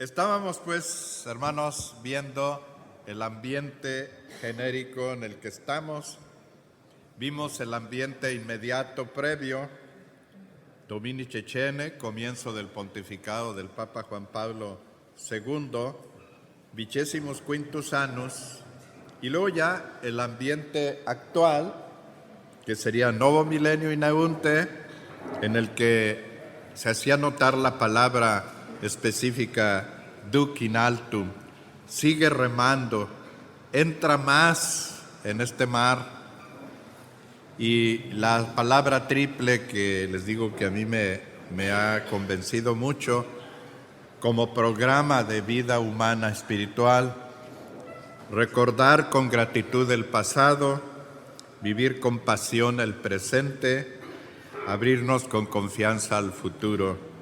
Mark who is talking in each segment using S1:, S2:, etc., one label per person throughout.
S1: Estábamos pues, hermanos, viendo el ambiente genérico en el que estamos. Vimos el ambiente inmediato previo, Domini Cecene, comienzo del pontificado del Papa Juan Pablo II, Vicesimus Quintus Annus, y luego ya el ambiente actual, que sería Novo Milenio Inaunte, en el que se hacía notar la palabra específica duc in altum, sigue remando, entra más en este mar, y la palabra triple que les digo que a mí me ha convencido mucho como programa de vida humana espiritual: recordar con gratitud el pasado, vivir con pasión el presente, abrirnos con confianza al futuro.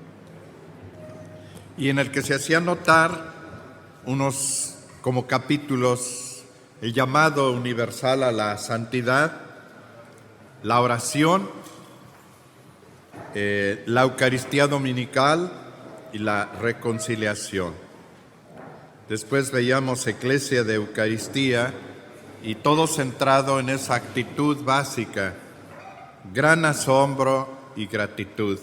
S1: Y en el que se hacía notar unos como capítulos, el llamado universal a la santidad, la oración, la Eucaristía dominical y la reconciliación. Después veíamos Eclesia de Eucaristía y todo centrado en esa actitud básica, gran asombro y gratitud.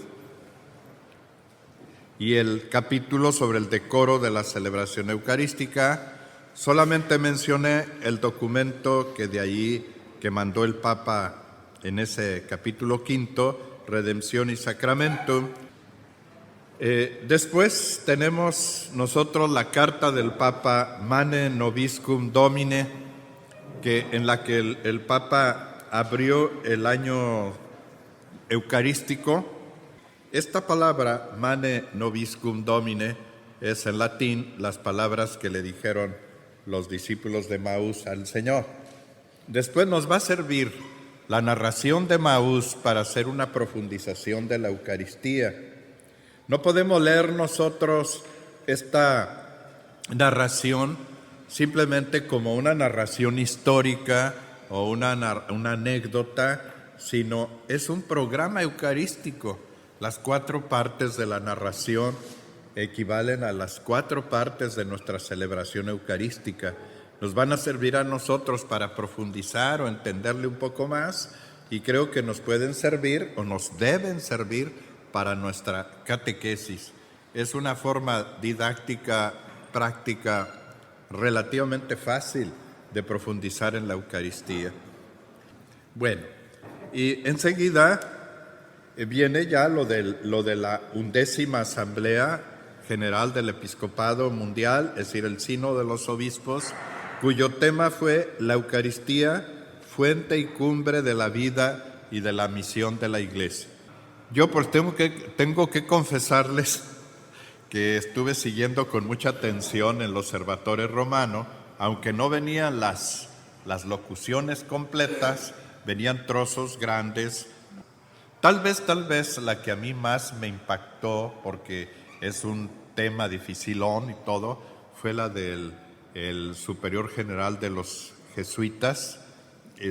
S1: Y el capítulo sobre el decoro de la celebración eucarística, solamente mencioné el documento que de ahí que mandó el Papa en ese capítulo 5, Redemption y Sacramentum. Después tenemos nosotros la carta del Papa Mane Nobiscum Domine, en la que el Papa abrió el año eucarístico. Esta palabra, Mane Nobiscum Domine, es en latín las palabras que le dijeron los discípulos de Maús al Señor. Después nos va a servir la narración de Maús para hacer una profundización de la Eucaristía. No podemos leer nosotros esta narración simplemente como una narración histórica o una anécdota, sino es un programa eucarístico. Las 4 partes de la narración equivalen a las 4 partes de nuestra celebración eucarística. Nos van a servir a nosotros para profundizar o entenderle un poco más, y creo que nos pueden servir o nos deben servir para nuestra catequesis. Es una forma didáctica, práctica, relativamente fácil de profundizar en la Eucaristía. Bueno, y enseguida viene ya lo de la 11ª Asamblea General del Episcopado Mundial, es decir, el Sínodo de los Obispos, cuyo tema fue la Eucaristía, fuente y cumbre de la vida y de la misión de la Iglesia. Yo pues tengo que confesarles que estuve siguiendo con mucha atención el Observatorio Romano, aunque no venían las locuciones completas, venían trozos grandes. Tal vez la que a mí más me impactó, porque es un tema dificilón y todo, fue la del superior general de los jesuitas.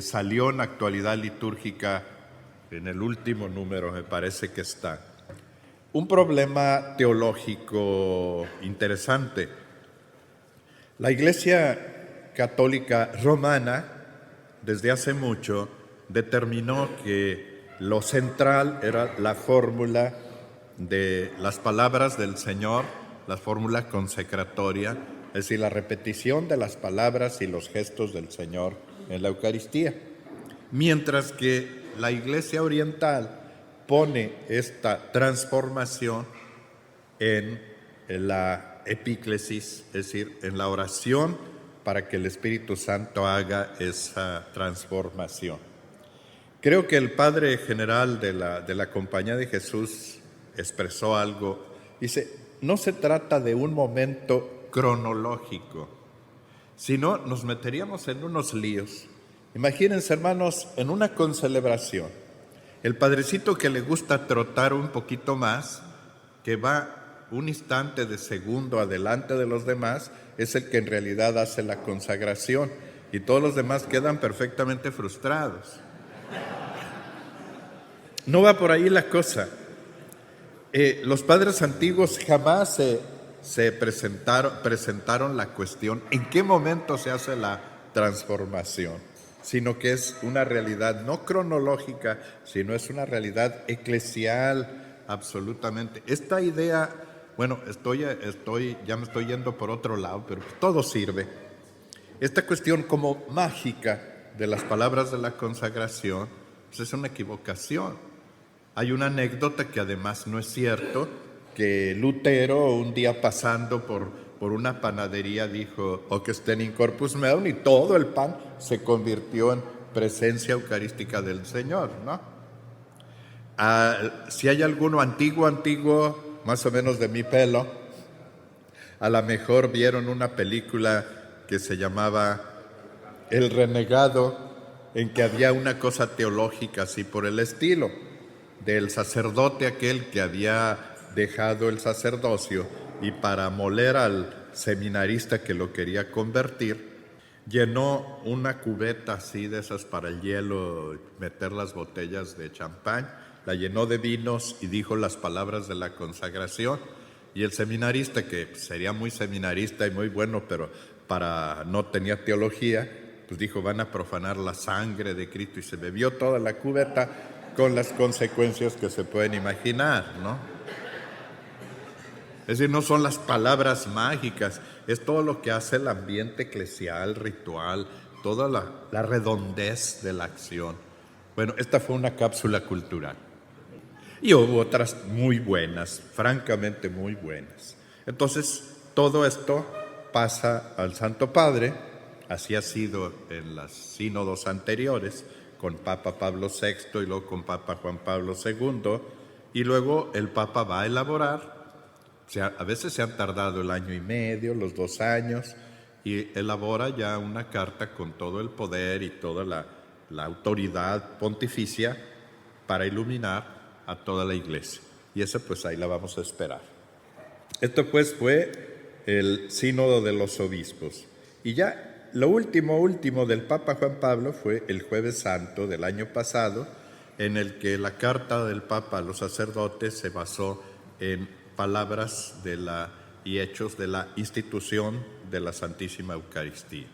S1: Salió en Actualidad Litúrgica en el último número, me parece que está. Un problema teológico interesante. La Iglesia Católica Romana, desde hace mucho, determinó que lo central era la fórmula de las palabras del Señor, la fórmula consecratoria, es decir, la repetición de las palabras y los gestos del Señor en la Eucaristía. Mientras que la Iglesia Oriental pone esta transformación en la epíclesis, es decir, en la oración para que el Espíritu Santo haga esa transformación. Creo que el Padre General de la Compañía de Jesús expresó algo. Dice, no se trata de un momento cronológico, sino nos meteríamos en unos líos. Imagínense, hermanos, en una concelebración, el padrecito que le gusta trotar un poquito más, que va un instante de segundo adelante de los demás, es el que en realidad hace la consagración, y todos los demás quedan perfectamente frustrados. No va por ahí la cosa. Los padres antiguos jamás se presentaron la cuestión en qué momento se hace la transformación, sino que es una realidad no cronológica, sino es una realidad eclesial absolutamente. Esta idea, bueno, ya me estoy yendo por otro lado, pero todo sirve. Esta cuestión como mágica de las palabras de la consagración, pues es una equivocación. Hay una anécdota que además no es cierto, que Lutero un día pasando por una panadería dijo "Hoc est in corpus meum", y todo el pan se convirtió en presencia eucarística del Señor, ¿no? Si hay alguno antiguo, más o menos de mi pelo, a lo mejor vieron una película que se llamaba El Renegado, en que había una cosa teológica así por el estilo, del sacerdote aquel que había dejado el sacerdocio y para moler al seminarista que lo quería convertir, llenó una cubeta así de esas para el hielo, meter las botellas de champán, la llenó de vinos y dijo las palabras de la consagración. Y el seminarista, que sería muy seminarista y muy bueno, pero no tenía teología, pues dijo, van a profanar la sangre de Cristo, y se bebió toda la cubeta con las consecuencias que se pueden imaginar, ¿no? Es decir, no son las palabras mágicas, es todo lo que hace el ambiente eclesial, ritual, toda la redondez de la acción. Bueno, esta fue una cápsula cultural. Y hubo otras muy buenas, francamente muy buenas. Entonces, todo esto pasa al Santo Padre, así ha sido en los sínodos anteriores, con Papa Pablo VI y luego con Papa Juan Pablo II, y luego el Papa va a elaborar, a veces se han tardado el año y medio, los 2 años, y elabora ya una carta con todo el poder y toda la autoridad pontificia para iluminar a toda la Iglesia. Y esa pues ahí la vamos a esperar. Esto pues fue el sínodo de los obispos. Y ya lo último del Papa Juan Pablo fue el Jueves Santo del año pasado, en el que la carta del Papa a los sacerdotes se basó en palabras y hechos de la institución de la Santísima Eucaristía.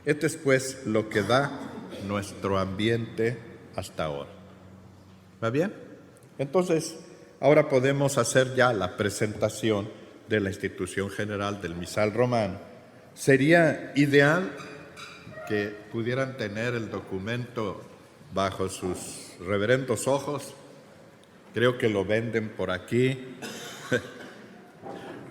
S1: Esto es pues lo que da nuestro ambiente hasta ahora. ¿Va bien? Entonces, ahora podemos hacer ya la presentación de la institución general del misal romano. Sería ideal que pudieran tener el documento bajo sus reverendos ojos. Creo que lo venden por aquí,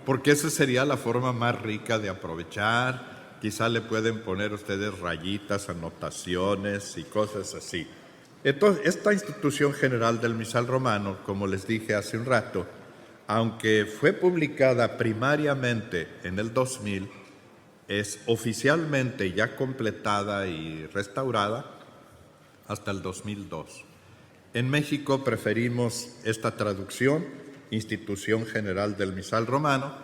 S1: porque esa sería la forma más rica de aprovechar. Quizá le pueden poner ustedes rayitas, anotaciones y cosas así. Entonces, esta institución general del misal romano, como les dije hace un rato, aunque fue publicada primariamente en el 2000, es oficialmente ya completada y restaurada hasta el 2002. En México preferimos esta traducción, Institución General del Misal Romano,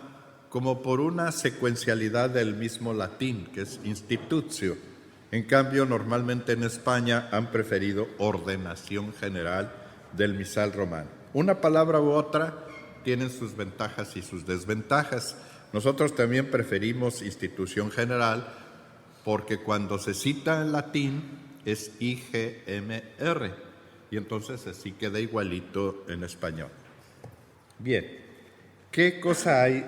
S1: como por una secuencialidad del mismo latín, que es institutio. En cambio, normalmente en España han preferido Ordenación General del Misal Romano. Una palabra u otra tienen sus ventajas y sus desventajas. Nosotros también preferimos Institución General porque cuando se cita en latín es IGMR y entonces así queda igualito en español. Bien, ¿qué cosa hay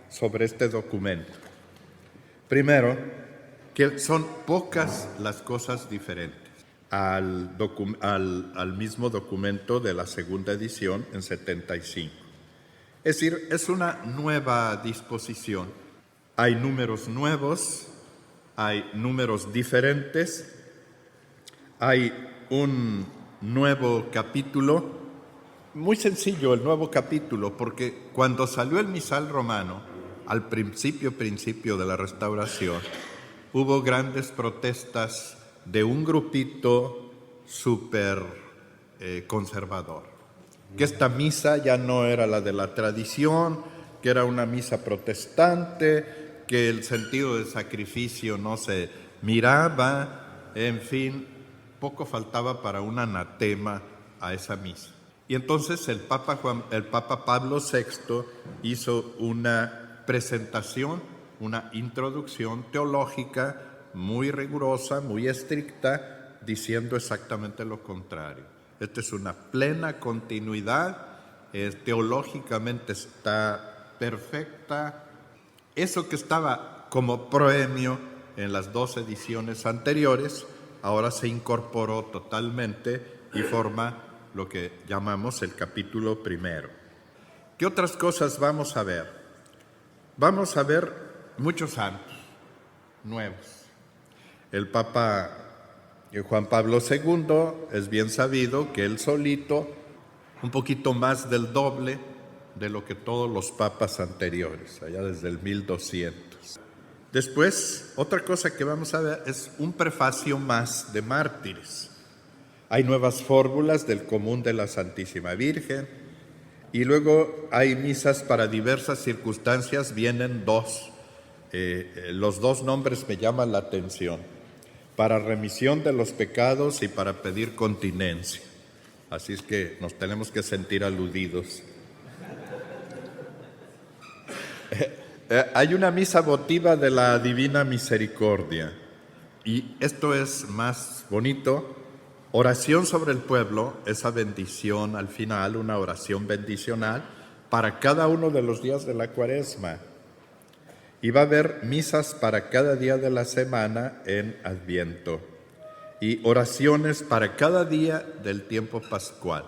S1: sobre este documento? Primero, que son pocas las cosas diferentes al mismo documento de la segunda edición en 75. Es decir, es una nueva disposición. Hay números nuevos, hay números diferentes, hay un nuevo capítulo. Muy sencillo el nuevo capítulo, porque cuando salió el misal romano, al principio de la restauración, hubo grandes protestas de un grupito súper conservador, que esta misa ya no era la de la tradición, que era una misa protestante, que el sentido del sacrificio no se miraba, en fin, poco faltaba para un anatema a esa misa. Y entonces el Papa Pablo VI hizo una presentación, una introducción teológica muy rigurosa, muy estricta, diciendo exactamente lo contrario. Esta es una plena continuidad, teológicamente está perfecta. Eso que estaba como proemio en las 2 ediciones anteriores, ahora se incorporó totalmente y forma lo que llamamos el capítulo primero. ¿Qué otras cosas vamos a ver? Vamos a ver muchos santos nuevos. El Papa Juan Pablo II es bien sabido que él solito, un poquito más del doble de lo que todos los papas anteriores, allá desde el 1200. Después, otra cosa que vamos a ver es un prefacio más de mártires. Hay nuevas fórmulas del común de la Santísima Virgen y luego hay misas para diversas circunstancias, vienen 2. Los 2 nombres me llaman la atención: para remisión de los pecados y para pedir continencia. Así es que nos tenemos que sentir aludidos. Hay una misa votiva de la Divina Misericordia y esto es más bonito. Oración sobre el pueblo, esa bendición al final, una oración bendicional para cada uno de los días de la Cuaresma. Y va a haber misas para cada día de la semana en Adviento y oraciones para cada día del tiempo pascual.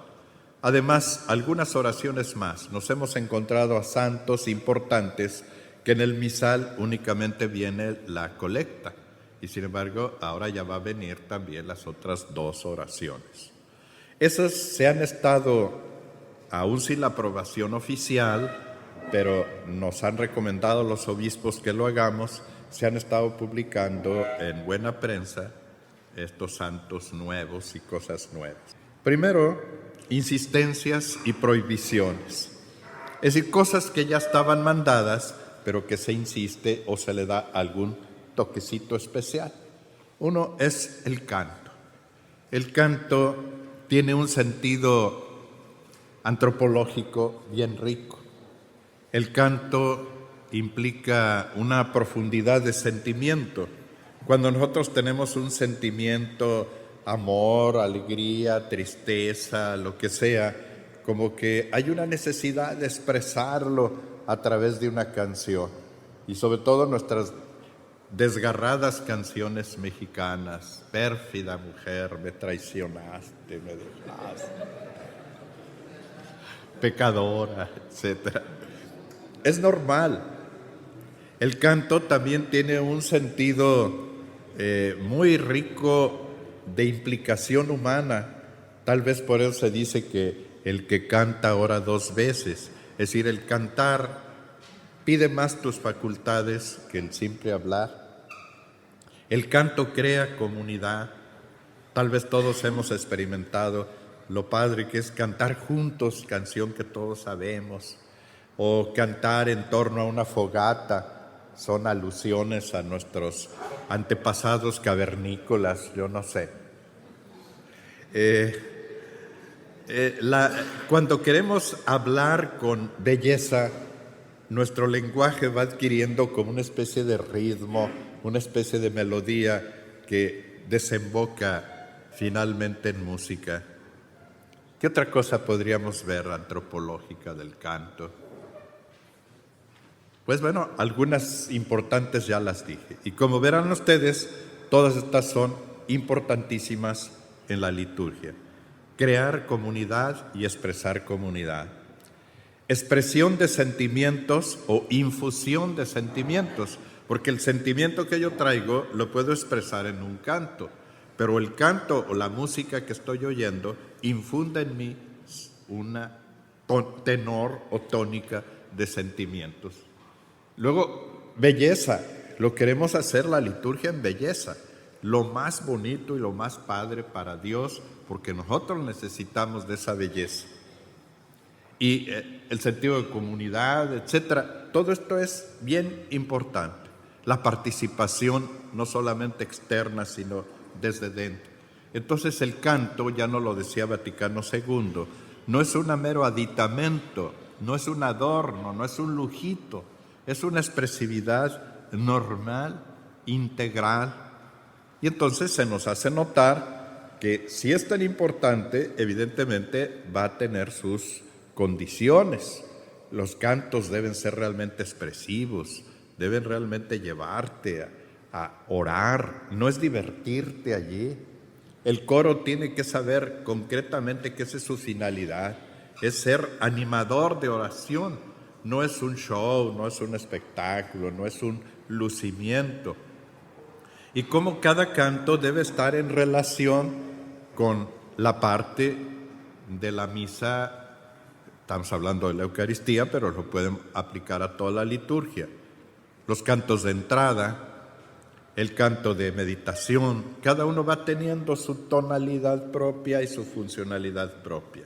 S1: Además, algunas oraciones más. Nos hemos encontrado a santos importantes que en el misal únicamente viene la colecta y sin embargo ahora ya va a venir también las otras 2 oraciones. Esas se han estado, aún sin la aprobación oficial, pero nos han recomendado los obispos que lo hagamos, se han estado publicando en buena prensa estos santos nuevos y cosas nuevas. Primero, insistencias y prohibiciones. Es decir, cosas que ya estaban mandadas, pero que se insiste o se le da algún toquecito especial. Uno es el canto. El canto tiene un sentido antropológico bien rico. El canto implica una profundidad de sentimiento. Cuando nosotros tenemos un sentimiento, amor, alegría, tristeza, lo que sea, como que hay una necesidad de expresarlo a través de una canción. Y sobre todo nuestras desgarradas canciones mexicanas: pérfida mujer, me traicionaste, me dejaste, pecadora, etc. Es normal. El canto también tiene un sentido muy rico de implicación humana. Tal vez por eso se dice que el que canta ora 2 veces. Es decir, el cantar pide más tus facultades que el simple hablar. El canto crea comunidad. Tal vez todos hemos experimentado lo padre que es cantar juntos, canción que todos sabemos, o cantar en torno a una fogata. Son alusiones a nuestros antepasados cavernícolas, yo no sé. Cuando queremos hablar con belleza, nuestro lenguaje va adquiriendo como una especie de ritmo, una especie de melodía que desemboca finalmente en música. ¿Qué otra cosa podríamos ver antropológica del canto? Pues bueno, algunas importantes ya las dije. Y como verán ustedes, todas estas son importantísimas en la liturgia. Crear comunidad y expresar comunidad. Expresión de sentimientos o infusión de sentimientos, porque el sentimiento que yo traigo lo puedo expresar en un canto, pero el canto o la música que estoy oyendo infunde en mí una tenor o tónica de sentimientos. Luego, belleza. Lo queremos hacer la liturgia en belleza, lo más bonito y lo más padre para Dios, porque nosotros necesitamos de esa belleza. Y el sentido de comunidad, etcétera. Todo esto es bien importante. La participación no solamente externa, sino desde dentro. Entonces el canto, ya nos lo decía Vaticano II, no es un mero aditamento, no es un adorno, no es un lujito. Es una expresividad normal, integral. Y entonces se nos hace notar que si es tan importante, evidentemente va a tener sus condiciones. Los cantos deben ser realmente expresivos, deben realmente llevarte a orar, no es divertirte allí. El coro tiene que saber concretamente que esa es su finalidad, es ser animador de oración, no es un show, no es un espectáculo, no es un lucimiento. Y como cada canto debe estar en relación con la parte de la misa. Estamos hablando de la Eucaristía, pero lo pueden aplicar a toda la liturgia. Los cantos de entrada, el canto de meditación, cada uno va teniendo su tonalidad propia y su funcionalidad propia.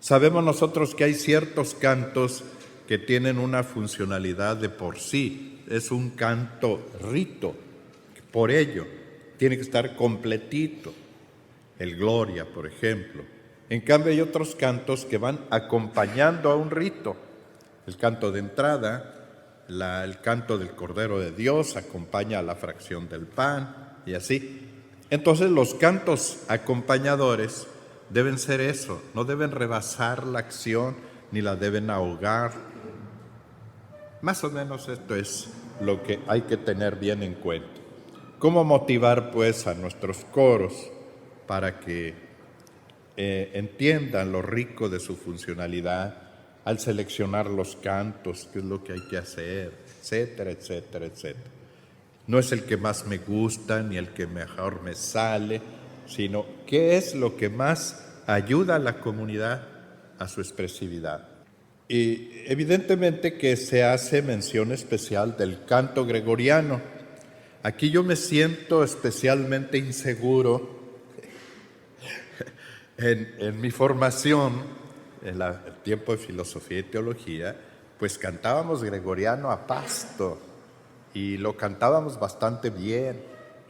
S1: Sabemos nosotros que hay ciertos cantos que tienen una funcionalidad de por sí. Es un canto rito, por ello tiene que estar completito. El Gloria, por ejemplo. En cambio hay otros cantos que van acompañando a un rito. El canto de entrada, el canto del Cordero de Dios acompaña a la fracción del pan y así. Entonces los cantos acompañadores deben ser eso, no deben rebasar la acción ni la deben ahogar. Más o menos esto es lo que hay que tener bien en cuenta. ¿Cómo motivar pues a nuestros coros para que entiendan lo rico de su funcionalidad al seleccionar los cantos, qué es lo que hay que hacer, etcétera, etcétera, etcétera? No es el que más me gusta ni el que mejor me sale, sino qué es lo que más ayuda a la comunidad a su expresividad. Y evidentemente que se hace mención especial del canto gregoriano. Aquí yo me siento especialmente inseguro. En mi formación, en el tiempo de filosofía y teología, pues cantábamos gregoriano a pasto y lo cantábamos bastante bien.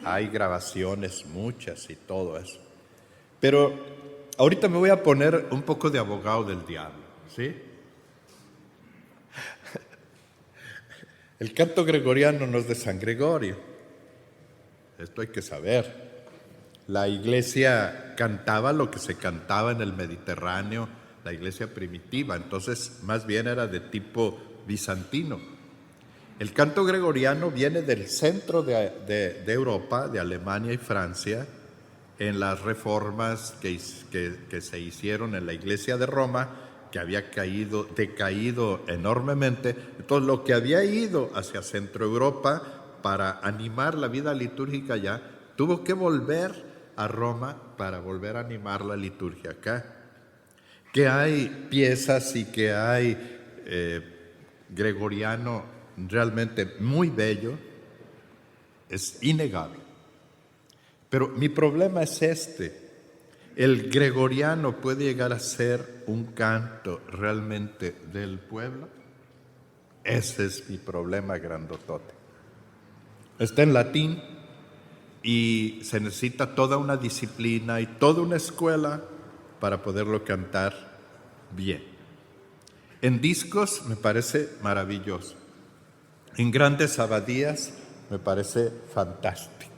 S1: Hay grabaciones muchas y todo eso. Pero ahorita me voy a poner un poco de abogado del diablo, ¿sí? El canto gregoriano no es de San Gregorio. Esto hay que saber. La iglesia cantaba lo que se cantaba en el Mediterráneo, la iglesia primitiva, entonces más bien era de tipo bizantino. El canto gregoriano viene del centro de Europa, de Alemania y Francia, en las reformas que se hicieron en la iglesia de Roma, que había decaído enormemente. Entonces lo que había ido hacia Centro Europa para animar la vida litúrgica allá, tuvo que volver a Roma para volver a animar la liturgia acá. Que hay piezas y que hay gregoriano realmente muy bello, es innegable. Pero mi problema es este: ¿el gregoriano puede llegar a ser un canto realmente del pueblo? Ese es mi problema grandotote. Está en latín y se necesita toda una disciplina y toda una escuela para poderlo cantar bien. En discos me parece maravilloso. En grandes abadías me parece fantástico.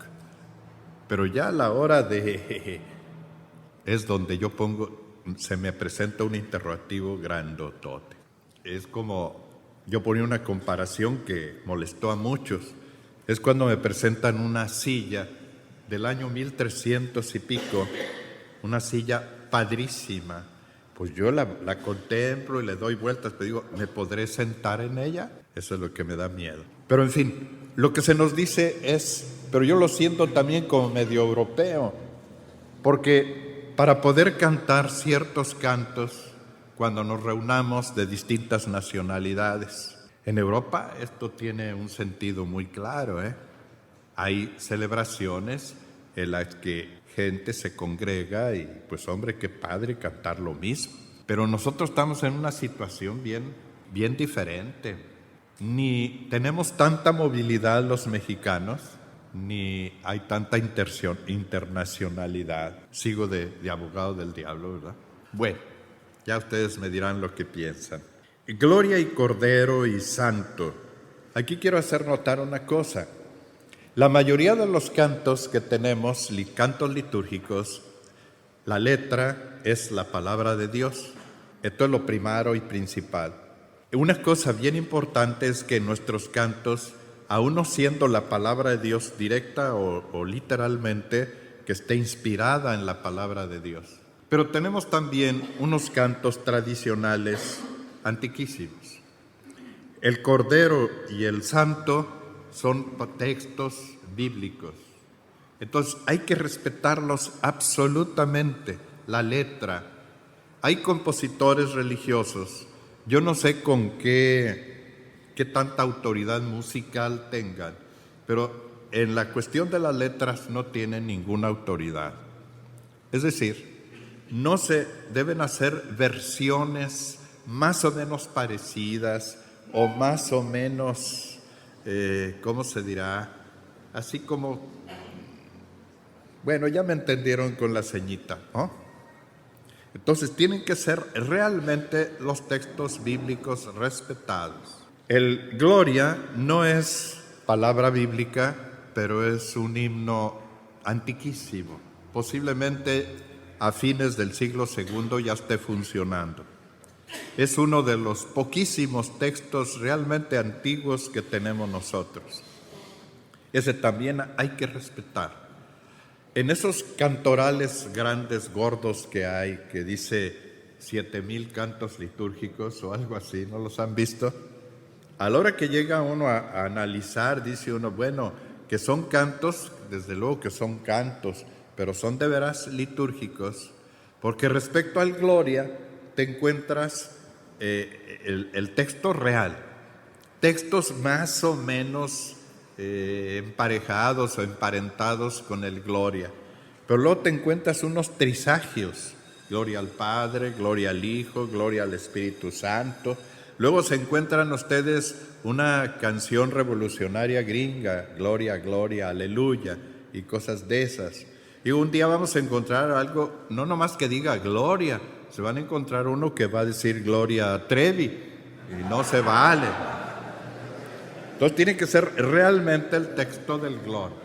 S1: Pero ya a la hora de... es donde yo se me presenta un interrogativo grandotote. Es como, yo ponía una comparación que molestó a muchos. Es cuando me presentan una silla del año 1300 y pico, una silla padrísima. Pues yo la contemplo y le doy vueltas, pero digo, ¿me podré sentar en ella? Eso es lo que me da miedo. Pero en fin, lo que se nos dice es, pero yo lo siento también como medio europeo, porque para poder cantar ciertos cantos, cuando nos reunamos de distintas nacionalidades, en Europa esto tiene un sentido muy claro, Hay celebraciones en las que gente se congrega y pues hombre, qué padre cantar lo mismo. Pero nosotros estamos en una situación bien diferente. Ni tenemos tanta movilidad los mexicanos, ni hay tanta internacionalidad. Sigo de abogado del diablo, ¿verdad? Bueno, ya ustedes me dirán lo que piensan. Gloria y Cordero y Santo, Aquí quiero hacer notar una cosa. La mayoría de los cantos que tenemos, cantos litúrgicos, la letra es la palabra de Dios. Esto es lo primario y principal. Una cosa bien importante es que nuestros cantos, aun no siendo la palabra de Dios directa o literalmente, que esté inspirada en la palabra de Dios. Pero tenemos también unos cantos tradicionales antiquísimos. El Cordero y el Santo son textos bíblicos. Entonces hay que respetarlos absolutamente, la letra. Hay compositores religiosos, yo no sé con qué tanta autoridad musical tengan, pero en la cuestión de las letras no tienen ninguna autoridad. Es decir, no se deben hacer versiones más o menos parecidas o más o menos, ¿cómo se dirá? Así como, bueno, ya me entendieron con la ceñita, ¿no? Entonces tienen que ser realmente los textos bíblicos respetados. El Gloria no es palabra bíblica, pero es un himno antiquísimo. Posiblemente a fines del siglo II ya esté funcionando. Es uno de los poquísimos textos realmente antiguos que tenemos nosotros. Ese también hay que respetar. En esos cantorales grandes, gordos que hay, que dice 7,000 cantos litúrgicos o algo así, ¿no los han visto? A la hora que llega uno a analizar, dice uno, bueno, que son cantos, desde luego que son cantos, pero son de veras litúrgicos, porque respecto al Gloria te encuentras el texto real, textos más o menos emparejados o emparentados con el Gloria, pero luego te encuentras unos trisagios, Gloria al Padre, Gloria al Hijo, Gloria al Espíritu Santo. Luego se encuentran ustedes una canción revolucionaria gringa, Gloria, Gloria, Aleluya, y cosas de esas. Y un día vamos a encontrar algo, no nomás que diga Gloria, se van a encontrar uno que va a decir Gloria Trevi, y no se vale. Entonces tiene que ser realmente el texto del Gloria.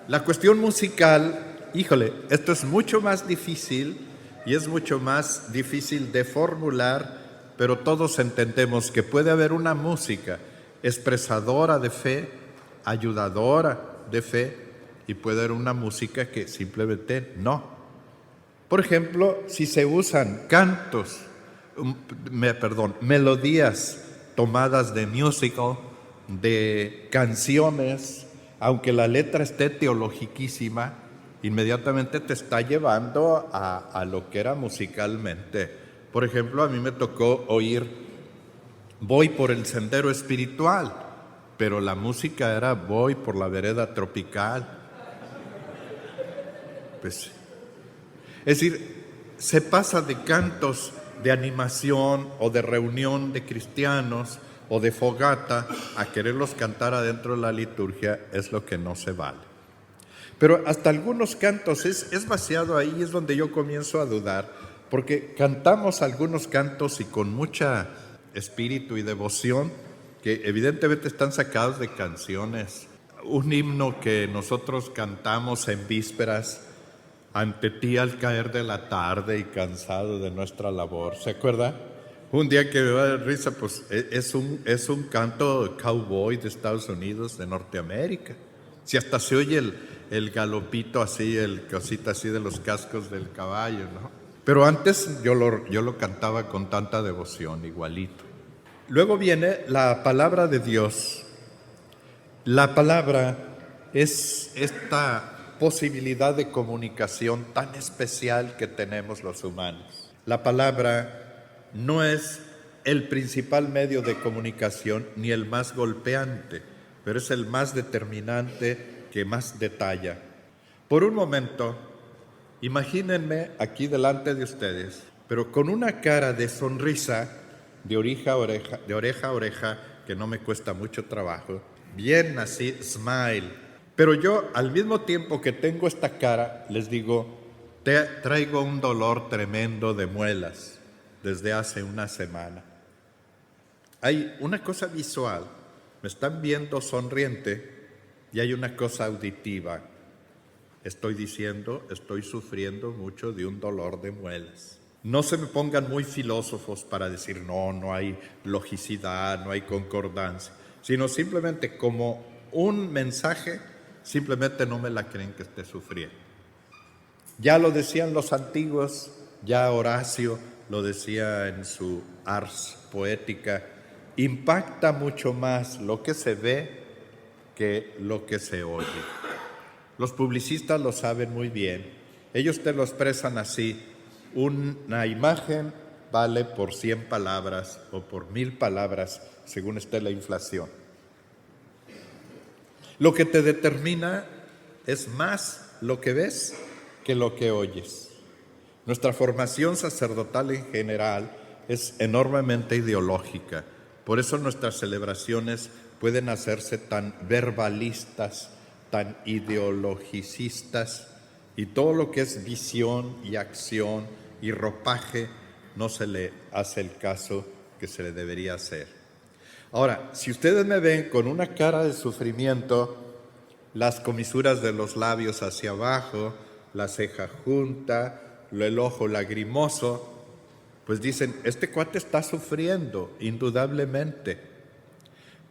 S1: La cuestión musical, híjole, esto es mucho más difícil y es mucho más difícil de formular, pero todos entendemos que puede haber una música expresadora de fe, ayudadora de fe, y puede haber una música que simplemente no. Por ejemplo, si se usan melodías tomadas de musical, de canciones, aunque la letra esté teologiquísima, inmediatamente te está llevando a lo que era musicalmente. Por ejemplo, a mí me tocó oír Voy por el sendero espiritual, pero la música era Voy por la vereda tropical. Pues, es decir, se pasa de cantos de animación o de reunión de cristianos o de fogata a quererlos cantar adentro de la liturgia, es lo que no se vale. Pero hasta algunos cantos es vaciado ahí, es donde yo comienzo a dudar, porque cantamos algunos cantos y con mucha espíritu y devoción, que evidentemente están sacados de canciones. Un himno que nosotros cantamos en vísperas, ante ti al caer de la tarde y cansado de nuestra labor, ¿se acuerda? Un día que me va a dar risa, pues es un canto cowboy de Estados Unidos, de Norteamérica. Si hasta se oye el galopito así, el cosita así de los cascos del caballo, ¿no? Pero antes yo lo cantaba con tanta devoción, igualito. Luego viene la palabra de Dios. La palabra es esta posibilidad de comunicación tan especial que tenemos los humanos. La palabra no es el principal medio de comunicación ni el más golpeante, pero es el más determinante que más detalla. Por un momento, imagínenme aquí delante de ustedes, pero con una cara de sonrisa, de oreja a oreja, que no me cuesta mucho trabajo, bien así, smile. Pero yo, al mismo tiempo que tengo esta cara, les digo, traigo un dolor tremendo de muelas desde hace una semana. Hay una cosa visual, me están viendo sonriente, y hay una cosa auditiva. Estoy diciendo, estoy sufriendo mucho de un dolor de muelas. No se me pongan muy filósofos para decir, no hay logicidad, no hay concordancia, sino simplemente como un mensaje, simplemente no me la creen que esté sufriendo. Ya lo decían los antiguos, ya Horacio lo decía en su Ars Poética, impacta mucho más lo que se ve que lo que se oye. Los publicistas lo saben muy bien. Ellos te lo expresan así: una imagen vale por 100 palabras o por 1000 palabras, según esté la inflación. Lo que te determina es más lo que ves que lo que oyes. Nuestra formación sacerdotal en general es enormemente ideológica. Por eso nuestras celebraciones pueden hacerse tan verbalistas, tan ideologicistas, y todo lo que es visión y acción y ropaje no se le hace el caso que se le debería hacer. Ahora, si ustedes me ven con una cara de sufrimiento, las comisuras de los labios hacia abajo, la ceja junta, el ojo lagrimoso, pues dicen, este cuate está sufriendo, indudablemente.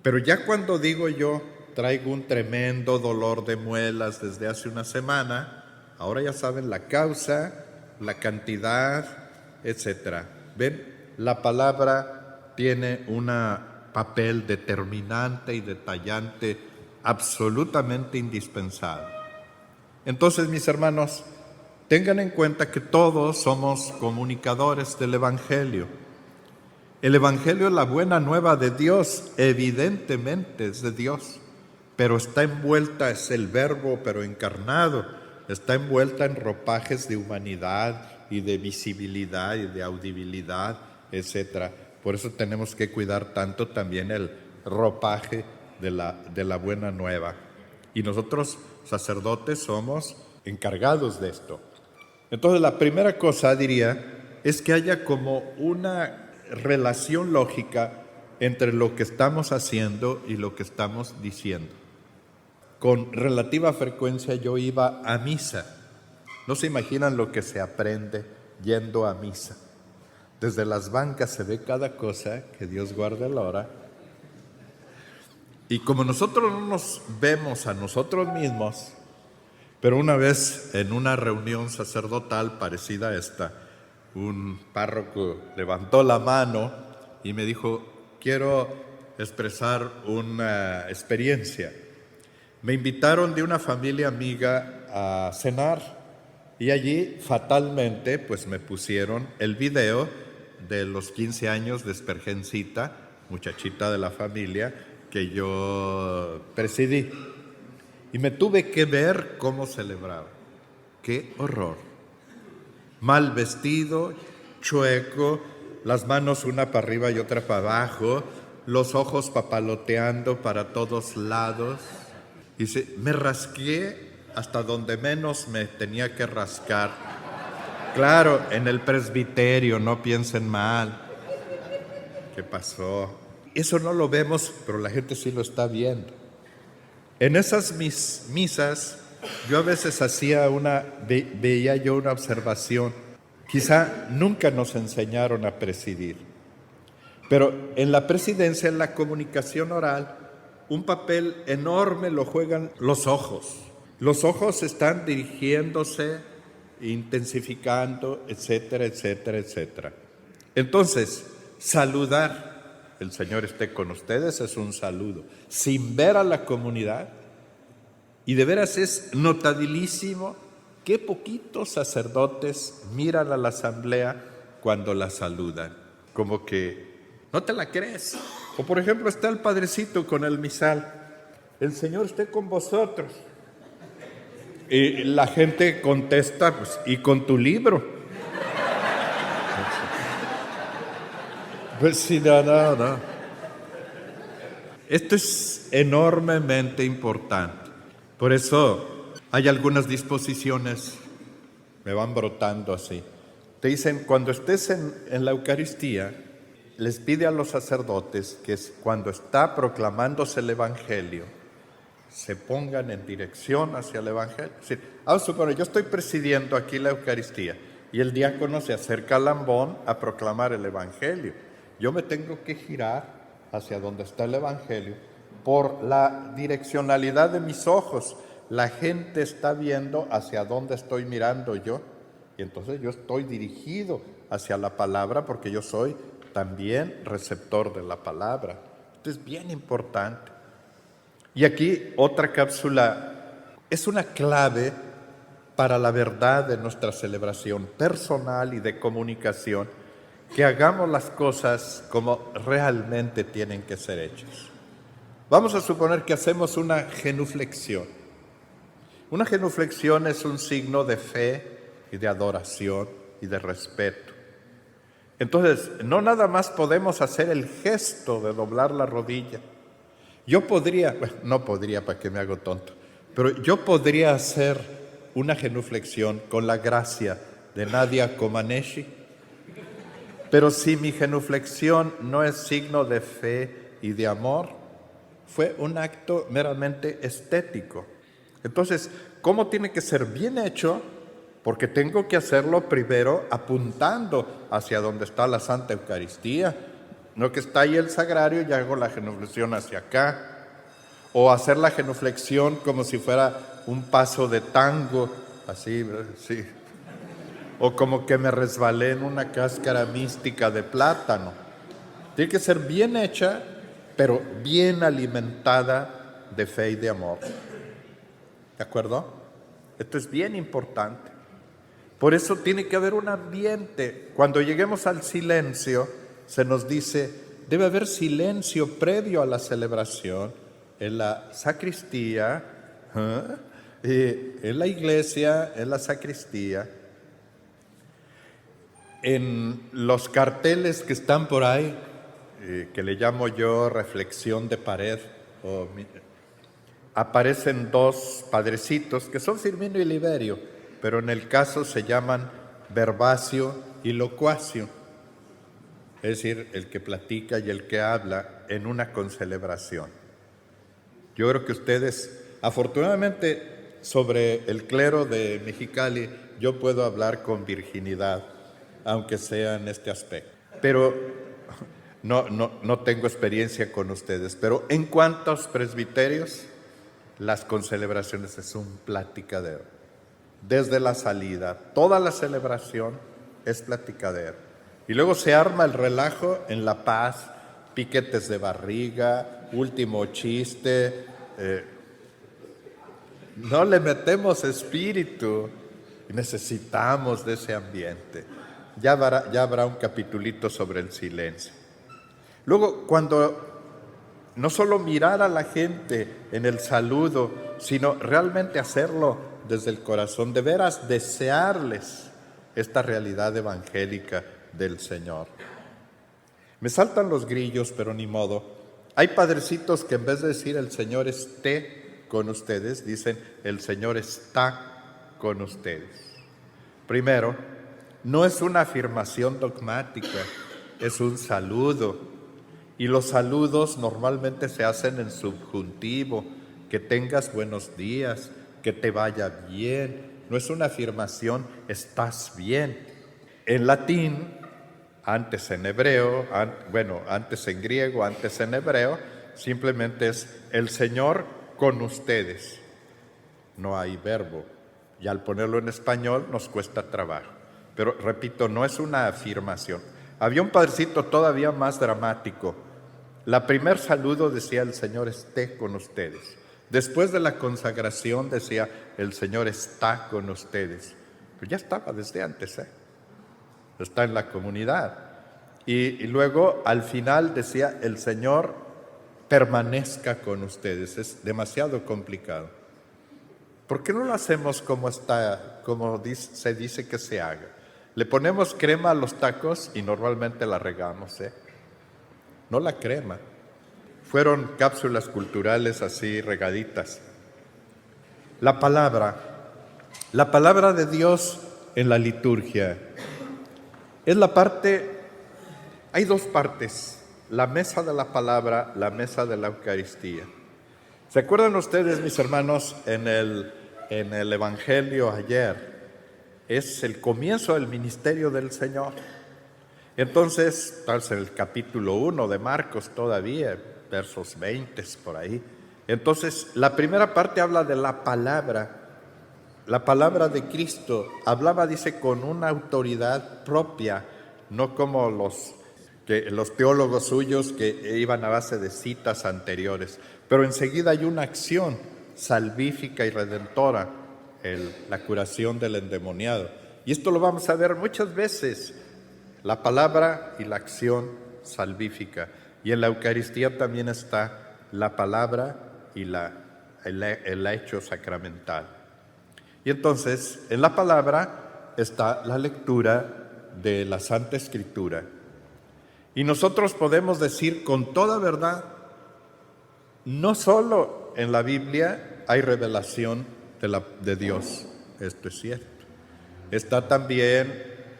S1: Pero ya cuando digo yo, traigo un tremendo dolor de muelas desde hace una semana, ahora ya saben la causa, la cantidad, etc. ¿Ven? La palabra tiene un papel determinante y detallante absolutamente indispensable. Entonces, mis hermanos, tengan en cuenta que todos somos comunicadores del Evangelio. El Evangelio es la buena nueva de Dios, evidentemente es de Dios, pero está envuelta, es el Verbo, pero encarnado, está envuelta en ropajes de humanidad y de visibilidad y de audibilidad, etc. Por eso tenemos que cuidar tanto también el ropaje de la buena nueva. Y nosotros, sacerdotes, somos encargados de esto. Entonces, la primera cosa, diría, es que haya como una relación lógica entre lo que estamos haciendo y lo que estamos diciendo. Con relativa frecuencia yo iba a misa. No se imaginan lo que se aprende yendo a misa. Desde las bancas se ve cada cosa, que Dios guarde la hora. Y como nosotros no nos vemos a nosotros mismos, pero una vez en una reunión sacerdotal parecida a esta, un párroco levantó la mano y me dijo, quiero expresar una experiencia. Me invitaron de una familia amiga a cenar y allí fatalmente pues me pusieron el video de los 15 años de Espergencita, muchachita de la familia, que yo presidí. Y me tuve que ver cómo celebraba. ¡Qué horror! Mal vestido, chueco, las manos una para arriba y otra para abajo, los ojos papaloteando para todos lados. Dice, me rasqué hasta donde menos me tenía que rascar. Claro, en el presbiterio, no piensen mal. ¿Qué pasó? Eso no lo vemos, pero la gente sí lo está viendo. En esas misas, yo a veces veía yo una observación. Quizá nunca nos enseñaron a presidir, pero en la presidencia, en la comunicación oral, un papel enorme lo juegan los ojos. Los ojos están dirigiéndose, intensificando, etcétera, etcétera, etcétera. Entonces, saludar, el Señor esté con ustedes, es un saludo, sin ver a la comunidad. Y de veras es notabilísimo qué poquitos sacerdotes miran a la asamblea cuando la saludan. Como que no te la crees. O por ejemplo está el padrecito con el misal. El Señor esté con vosotros. Y la gente contesta, pues, ¿y con tu libro? Pues sí, no. Esto es enormemente importante. Por eso hay algunas disposiciones, me van brotando así. Te dicen, cuando estés en la Eucaristía, les pide a los sacerdotes que cuando está proclamándose el Evangelio, se pongan en dirección hacia el Evangelio. Es decir, vamos a suponer, yo estoy presidiendo aquí la Eucaristía y el diácono se acerca al ambón a proclamar el Evangelio. Yo me tengo que girar hacia donde está el Evangelio por la direccionalidad de mis ojos. La gente está viendo hacia dónde estoy mirando yo y entonces yo estoy dirigido hacia la palabra porque yo soy también receptor de la palabra. Esto es bien importante. Y aquí otra cápsula, es una clave para la verdad de nuestra celebración personal y de comunicación, que hagamos las cosas como realmente tienen que ser hechas. Vamos a suponer que hacemos una genuflexión. Una genuflexión es un signo de fe y de adoración y de respeto. Entonces, no nada más podemos hacer el gesto de doblar la rodilla. Yo podría, bueno, no podría, para que me hago tonto, pero yo podría hacer una genuflexión con la gracia de Nadia Comaneci, pero si mi genuflexión no es signo de fe y de amor, fue un acto meramente estético. Entonces, ¿cómo tiene que ser bien hecho? Porque tengo que hacerlo primero apuntando hacia donde está la Santa Eucaristía. No que está ahí el sagrario y hago la genuflexión hacia acá. O hacer la genuflexión como si fuera un paso de tango, así, sí. O como que me resbalé en una cáscara mística de plátano. Tiene que ser bien hecha, pero bien alimentada de fe y de amor. ¿De acuerdo? Esto es bien importante. Por eso tiene que haber un ambiente. Cuando lleguemos al silencio, se nos dice, debe haber silencio previo a la celebración en la sacristía, en la iglesia, en la sacristía, en los carteles que están por ahí, que le llamo yo reflexión de pared, aparecen dos padrecitos que son Firmino y Liberio, pero en el caso se llaman Verbasio y Locuacio, es decir, el que platica y el que habla en una concelebración. Yo creo que ustedes, afortunadamente, sobre el clero de Mexicali, yo puedo hablar con virginidad, aunque sea en este aspecto. Pero no tengo experiencia con ustedes. Pero en cuanto a los presbiterios, las concelebraciones es un platicadero. Desde la salida, toda la celebración es platicadero. Y luego se arma el relajo en La Paz, piquetes de barriga, último chiste. No le metemos espíritu. Necesitamos de ese ambiente. Ya habrá un capitulito sobre el silencio. Luego, cuando no solo mirar a la gente en el saludo, sino realmente hacerlo desde el corazón, de veras desearles esta realidad evangélica del Señor. Me saltan los grillos, pero ni modo. Hay padrecitos que en vez de decir el Señor esté con ustedes, dicen el Señor está con ustedes. Primero, no es una afirmación dogmática, es un saludo. Y los saludos normalmente se hacen en subjuntivo, que tengas buenos días, que te vaya bien. No es una afirmación, estás bien. En latín, antes en hebreo, antes en griego, antes en hebreo, simplemente es el Señor con ustedes. No hay verbo. Y al ponerlo en español nos cuesta trabajo. Pero repito, no es una afirmación. Había un padrecito todavía más dramático. La primer saludo decía el Señor esté con ustedes. Después de la consagración decía el Señor está con ustedes. Pero ya estaba desde antes, está en la comunidad. Y luego al final decía el Señor permanezca con ustedes. Es demasiado complicado. ¿Por qué no lo hacemos como se dice que se haga? Le ponemos crema a los tacos y normalmente la regamos, no la crema. Fueron cápsulas culturales así regaditas. La palabra de Dios en la liturgia es la parte. Hay dos partes, la mesa de la palabra, la mesa de la Eucaristía. ¿Se acuerdan ustedes, mis hermanos, en el Evangelio ayer? Es el comienzo del ministerio del Señor. Entonces, tal vez en el capítulo 1 de Marcos todavía, versos 20 por ahí. Entonces, la primera parte habla de la palabra de Cristo. Hablaba, dice, con una autoridad propia, no como los teólogos suyos que iban a base de citas anteriores. Pero enseguida hay una acción salvífica y redentora, la curación del endemoniado. Y esto lo vamos a ver muchas veces, la palabra y la acción salvífica. Y en la Eucaristía también está la palabra y el hecho sacramental. Y entonces, en la palabra está la lectura de la Santa Escritura. Y nosotros podemos decir con toda verdad, no solo en la Biblia hay revelación de Dios, esto es cierto. Está también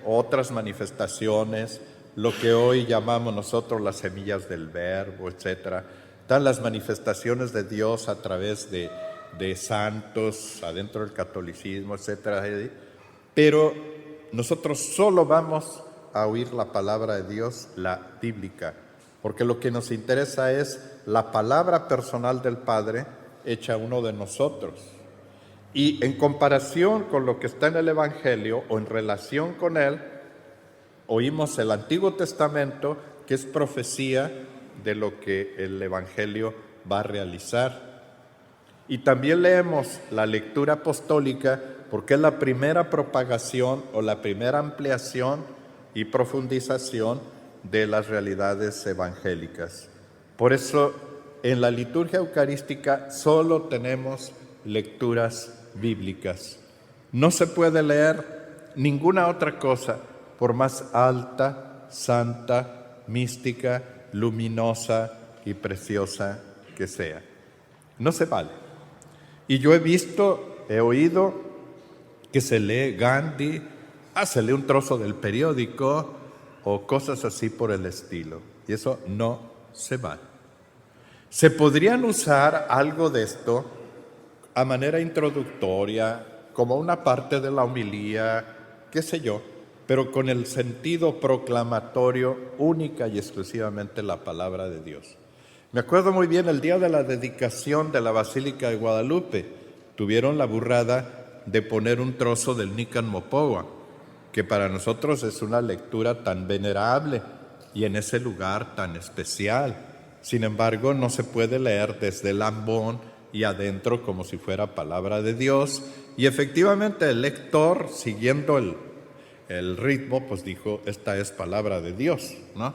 S1: otras manifestaciones, lo que hoy llamamos nosotros las semillas del verbo, etc. Están las manifestaciones de Dios a través de santos, adentro del catolicismo, etc. Pero nosotros solo vamos a oír la palabra de Dios, la bíblica, porque lo que nos interesa es la palabra personal del Padre hecha uno de nosotros. Y en comparación con lo que está en el Evangelio o en relación con él, oímos el Antiguo Testamento, que es profecía de lo que el Evangelio va a realizar. Y también leemos la lectura apostólica, porque es la primera propagación o la primera ampliación y profundización de las realidades evangélicas. Por eso, en la liturgia eucarística solo tenemos lecturas bíblicas. No se puede leer ninguna otra cosa, por más alta, santa, mística, luminosa y preciosa que sea. No se vale. Y yo he oído que se lee Gandhi, se lee un trozo del periódico o cosas así por el estilo. Y eso no se vale. Se podrían usar algo de esto a manera introductoria, como una parte de la homilía, qué sé yo, pero con el sentido proclamatorio única y exclusivamente la palabra de Dios. Me acuerdo muy bien el día de la dedicación de la Basílica de Guadalupe, tuvieron la burrada de poner un trozo del Nican Mopowa, que para nosotros es una lectura tan venerable y en ese lugar tan especial. Sin embargo, no se puede leer desde el ambón y adentro como si fuera palabra de Dios. Y efectivamente el lector, siguiendo el ritmo, pues dijo, esta es palabra de Dios, ¿no?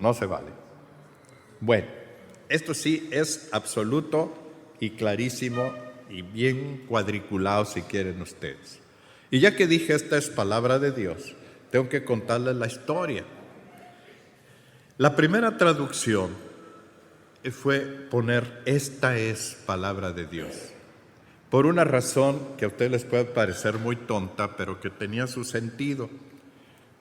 S1: No se vale. Bueno, esto sí es absoluto y clarísimo y bien cuadriculado si quieren ustedes. Y ya que dije esta es palabra de Dios, tengo que contarles la historia. La primera traducción fue poner esta es palabra de Dios, por una razón que a ustedes les puede parecer muy tonta, pero que tenía su sentido.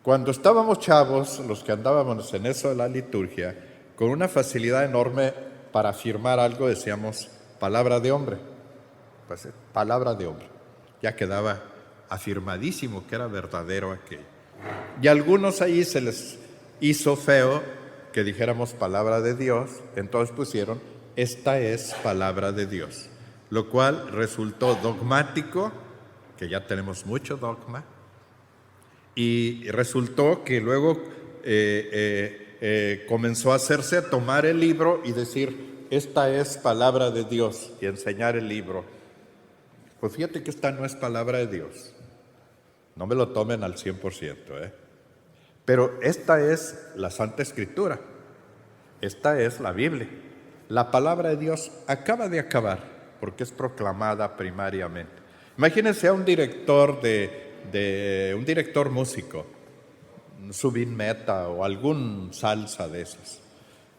S1: Cuando estábamos chavos, los que andábamos en eso de la liturgia, con una facilidad enorme para afirmar algo decíamos palabra de hombre. Pues palabra de hombre. Ya quedaba afirmadísimo que era verdadero aquello. Y a algunos ahí se les hizo feo que dijéramos palabra de Dios, entonces pusieron esta es palabra de Dios, lo cual resultó dogmático, que ya tenemos mucho dogma, y resultó que luego comenzó a hacerse tomar el libro y decir esta es palabra de Dios y enseñar el libro. Pues fíjate que esta no es palabra de Dios, no me lo tomen al 100%, pero esta es la Santa Escritura, esta es la Biblia. La palabra de Dios acaba de acabar porque es proclamada primariamente. Imagínense a un director un director músico, Subin Meta o algún salsa de esas,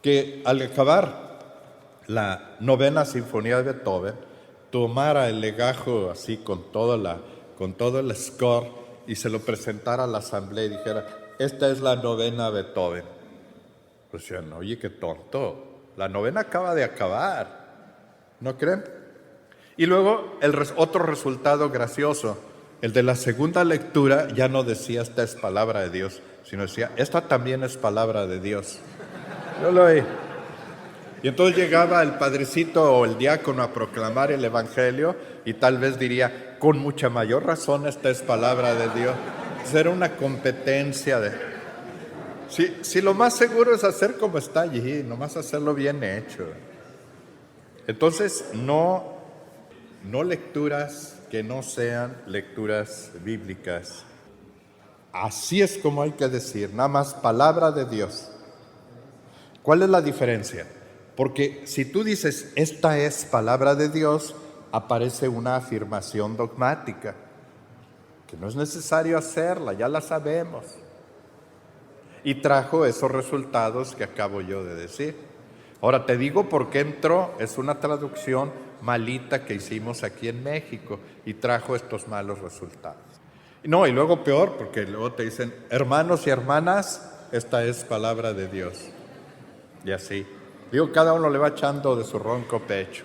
S1: que al acabar la 9ª Sinfonía de Beethoven tomara el legajo así con todo el score y se lo presentara a la asamblea y dijera esta es la novena Beethoven. Pues decían, oye, qué tonto, la novena acaba de acabar, ¿no creen? Y luego otro resultado gracioso, el de la segunda lectura ya no decía esta es palabra de Dios, sino decía esta también es palabra de Dios. Yo lo oí. Y entonces llegaba el padrecito o el diácono a proclamar el evangelio y tal vez diría, con mucha mayor razón esta es palabra de Dios. Entonces era una competencia de... Si lo más seguro es hacer como está allí, nomás hacerlo bien hecho. Entonces no lecturas que no sean lecturas bíblicas. Así es como hay que decir, nada más palabra de Dios. ¿Cuál es la diferencia? Porque si tú dices, esta es palabra de Dios, aparece una afirmación dogmática, que no es necesario hacerla, ya la sabemos. Y trajo esos resultados que acabo yo de decir. Ahora te digo por qué entró, es una traducción malita que hicimos aquí en México y trajo estos malos resultados. No, y luego peor, porque luego te dicen, hermanos y hermanas, esta es palabra de Dios. Y así. Digo, cada uno le va echando de su ronco pecho.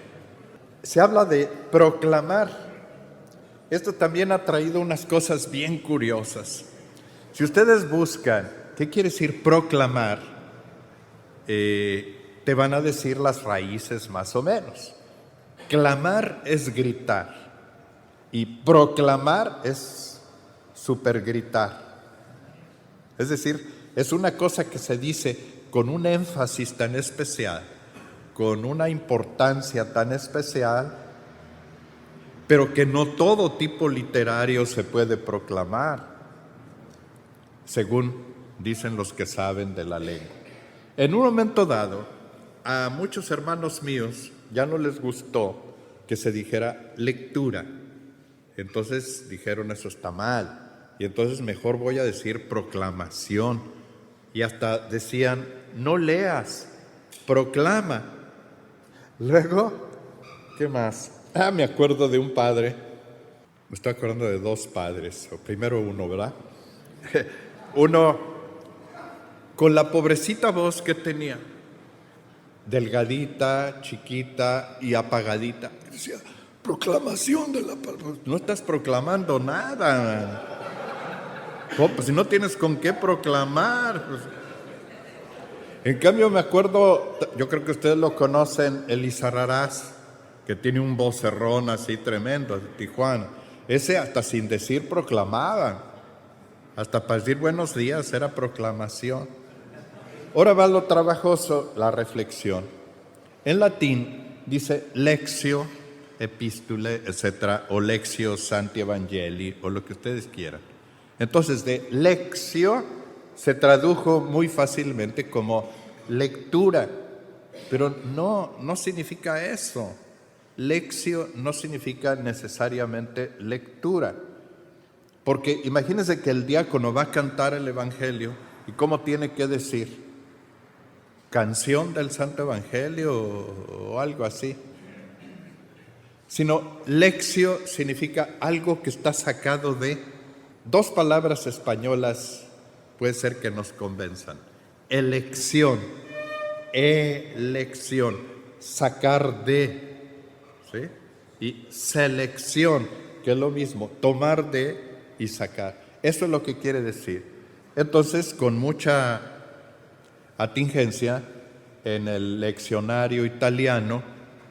S1: Se habla de proclamar. Esto también ha traído unas cosas bien curiosas. Si ustedes buscan, ¿qué quiere decir proclamar? Te van a decir las raíces más o menos. Clamar es gritar y proclamar es supergritar. Es decir, es una cosa que se dice con un énfasis tan especial, con una importancia tan especial, pero que no todo tipo literario se puede proclamar, según dicen los que saben de la lengua. En un momento dado, a muchos hermanos míos ya no les gustó que se dijera lectura. Entonces dijeron, eso está mal. Y entonces mejor voy a decir proclamación. Y hasta decían, no leas, proclama. Luego, ¿qué más? Me acuerdo de un padre. Me estoy acordando de dos padres. O primero uno, ¿verdad? Uno, con la pobrecita voz que tenía, delgadita, chiquita y apagadita, decía, proclamación de la palabra. No estás proclamando nada. Pues si no tienes con qué proclamar. Pues. En cambio me acuerdo, yo creo que ustedes lo conocen, Elizarrarás, que tiene un vocerrón así tremendo, de Tijuana. Ese hasta sin decir proclamaba. Hasta para decir buenos días era proclamación. Ahora va lo trabajoso, la reflexión. En latín dice lectio, epístule, etcétera, o lectio Sancti Evangelii, o lo que ustedes quieran. Entonces, de lectio se tradujo muy fácilmente como lectura, pero no significa eso. Lectio no significa necesariamente lectura. Porque imagínense que el diácono va a cantar el Evangelio y ¿cómo tiene que decir? ¿Canción del Santo Evangelio o algo así? Sino lectio significa algo que está sacado de dos palabras españolas, puede ser que nos convenzan. Elección, sacar de, ¿sí? Y selección, que es lo mismo, tomar de y sacar. Eso es lo que quiere decir. Entonces, con mucha atingencia, en el leccionario italiano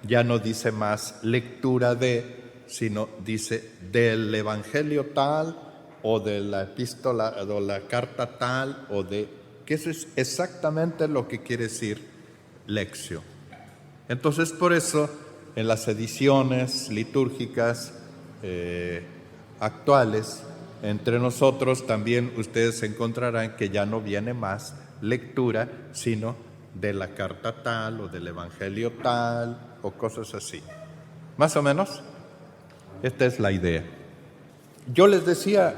S1: ya no dice más lectura de, sino dice del evangelio tal, o de la epístola, o la carta tal, o de... que eso es exactamente lo que quiere decir lección. Entonces, por eso, en las ediciones litúrgicas actuales, entre nosotros también ustedes encontrarán que ya no viene más lectura, sino de la carta tal o del evangelio tal o cosas así. Más o menos, esta es la idea. Yo les decía,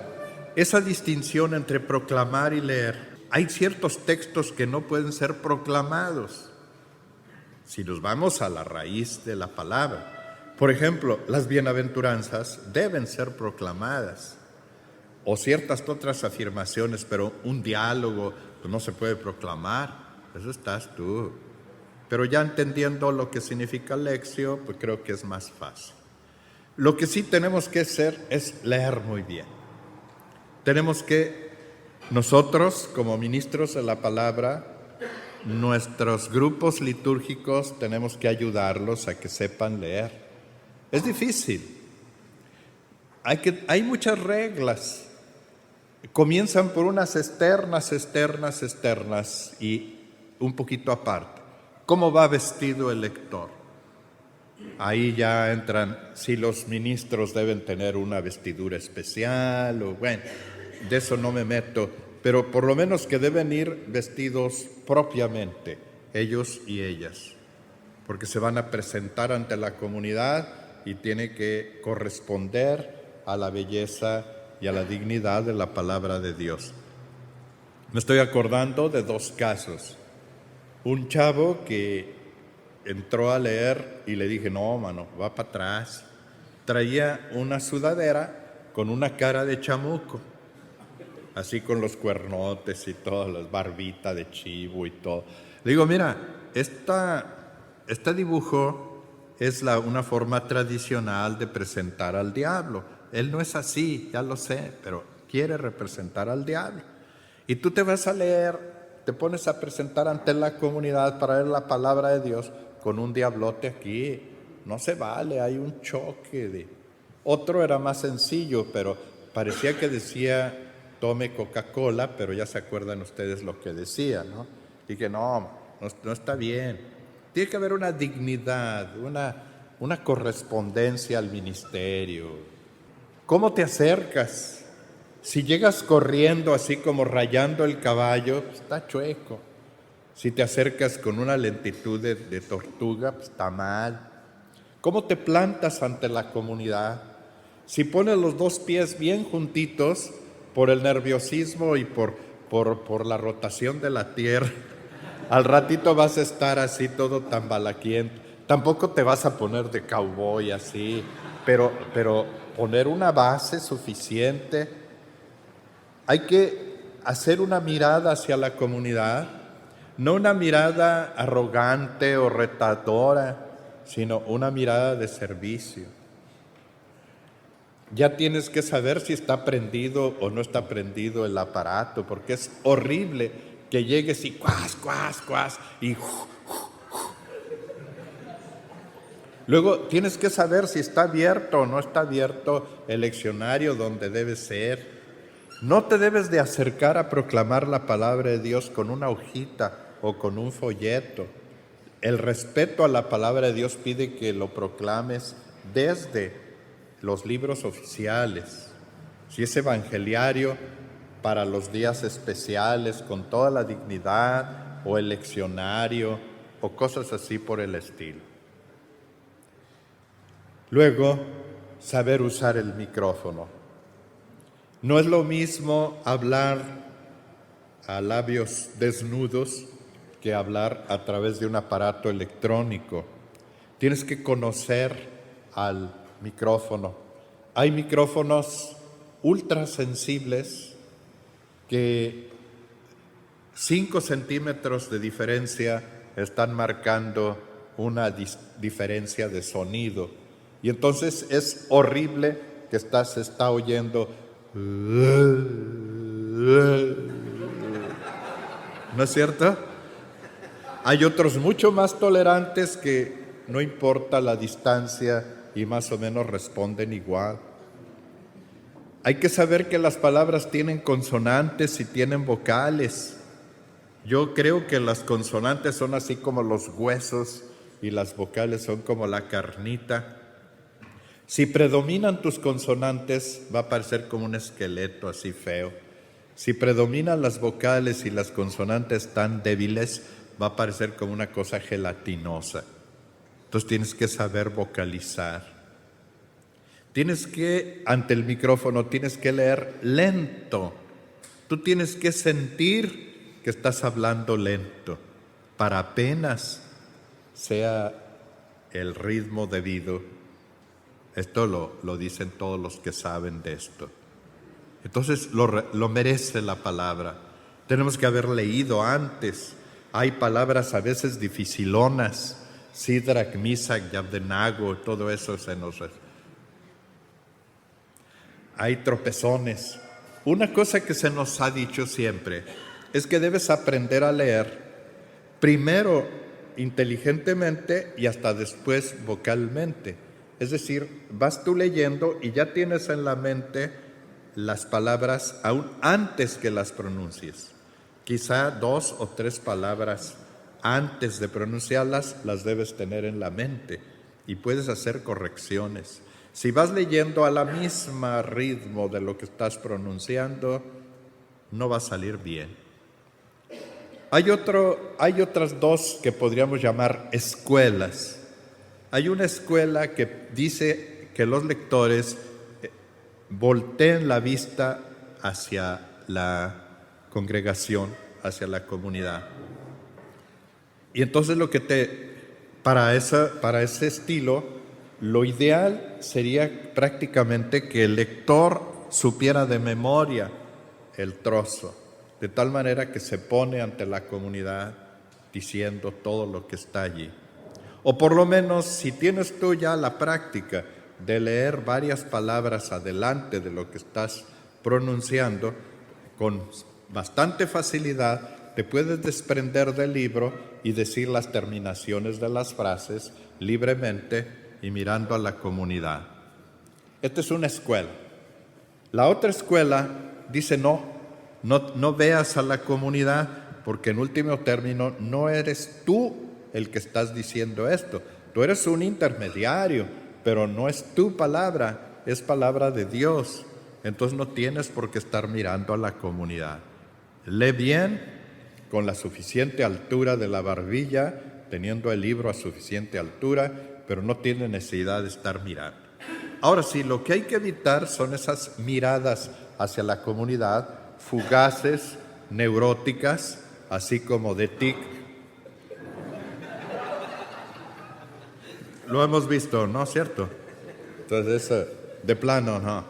S1: esa distinción entre proclamar y leer, hay ciertos textos que no pueden ser proclamados si nos vamos a la raíz de la palabra. Por ejemplo, las bienaventuranzas deben ser proclamadas. o ciertas otras afirmaciones, pero un diálogo pues, no se puede proclamar. Eso estás tú. Pero ya entendiendo lo que significa lectio, pues creo que es más fácil. Lo que sí tenemos que hacer es leer muy bien. Tenemos que, nosotros como ministros de la palabra, nuestros grupos litúrgicos, tenemos que ayudarlos a que sepan leer. Es difícil. Hay muchas reglas. Comienzan por unas externas y un poquito aparte. ¿Cómo va vestido el lector? Ahí ya entran, si los ministros deben tener una vestidura especial, o bueno, de eso no me meto, pero por lo menos que deben ir vestidos propiamente, ellos y ellas, porque se van a presentar ante la comunidad y tiene que corresponder a la belleza y a la dignidad de la palabra de Dios. Me estoy acordando de 2 casos. Un chavo que entró a leer y le dije, no, mano, va para atrás. Traía una sudadera con una cara de chamuco, así con los cuernotes y todo, las barbitas de chivo y todo. Le digo, mira, este dibujo es una forma tradicional de presentar al diablo. Él no es así, ya lo sé, pero quiere representar al diablo. Y tú te vas a leer, te pones a presentar ante la comunidad para leer la palabra de Dios con un diablote aquí. No se vale, hay un choque. Otro era más sencillo, pero parecía que decía, tome Coca-Cola, pero ya se acuerdan ustedes lo que decía, ¿no? Dije, no está bien. Tiene que haber una dignidad, una correspondencia al ministerio. ¿Cómo te acercas? Si llegas corriendo así como rayando el caballo, pues está chueco. Si te acercas con una lentitud de tortuga, pues está mal. ¿Cómo te plantas ante la comunidad? Si pones los 2 pies bien juntitos por el nerviosismo y por la rotación de la tierra, al ratito vas a estar así todo tambalaquiento. Tampoco te vas a poner de cowboy así, pero poner una base suficiente. Hay que hacer una mirada hacia la comunidad, no una mirada arrogante o retadora, sino una mirada de servicio. Ya tienes que saber si está prendido o no está prendido el aparato, porque es horrible que llegues y cuas, y luego tienes que saber si está abierto o no está abierto el leccionario donde debe ser. No te debes de acercar a proclamar la palabra de Dios con una hojita o con un folleto. El respeto a la palabra de Dios pide que lo proclames desde los libros oficiales. Si es evangeliario, para los días especiales, con toda la dignidad, o el leccionario, o cosas así por el estilo. Luego, saber usar el micrófono. No es lo mismo hablar a labios desnudos que hablar a través de un aparato electrónico. Tienes que conocer al micrófono. Hay micrófonos ultrasensibles que 5 centímetros de diferencia están marcando una diferencia de sonido. Y entonces es horrible que se está oyendo. ¿No es cierto? Hay otros mucho más tolerantes que no importa la distancia y más o menos responden igual. Hay que saber que las palabras tienen consonantes y tienen vocales. Yo creo que las consonantes son así como los huesos y las vocales son como la carnita. Si predominan tus consonantes, va a parecer como un esqueleto así feo. Si predominan las vocales y las consonantes tan débiles, va a parecer como una cosa gelatinosa. Entonces tienes que saber vocalizar. Ante el micrófono, tienes que leer lento. Tú tienes que sentir que estás hablando lento, para apenas sea el ritmo debido. Esto lo dicen todos los que saben de esto. Entonces lo merece la palabra. Tenemos que haber leído antes. Hay palabras a veces dificilonas, Sidrac, Misac y Abdenago, todo eso se nos... Hay tropezones. Una cosa que se nos ha dicho siempre es que debes aprender a leer primero inteligentemente y hasta después vocalmente. Es decir, vas tú leyendo y ya tienes en la mente las palabras aún antes que las pronuncies. Quizá 2 o 3 palabras antes de pronunciarlas las debes tener en la mente y puedes hacer correcciones. Si vas leyendo a la misma ritmo de lo que estás pronunciando, no va a salir bien. Hay otras 2 que podríamos llamar escuelas. Hay una escuela que dice que los lectores volteen la vista hacia la congregación, hacia la comunidad. Y entonces para ese estilo, lo ideal sería prácticamente que el lector supiera de memoria el trozo, de tal manera que se pone ante la comunidad diciendo todo lo que está allí. O por lo menos, si tienes tú ya la práctica de leer varias palabras adelante de lo que estás pronunciando, con bastante facilidad te puedes desprender del libro y decir las terminaciones de las frases libremente y mirando a la comunidad. Esta es una escuela. La otra escuela dice no veas a la comunidad, porque en último término no eres tú el que estás diciendo esto. Tú eres un intermediario, pero no es tu palabra, es palabra de Dios. Entonces no tienes por qué estar mirando a la comunidad. Lee bien, con la suficiente altura de la barbilla, teniendo el libro a suficiente altura, pero no tiene necesidad de estar mirando. Ahora sí, lo que hay que evitar son esas miradas hacia la comunidad, fugaces, neuróticas, así como de tic. Lo hemos visto, ¿no es cierto? Entonces, de plano, ¿no?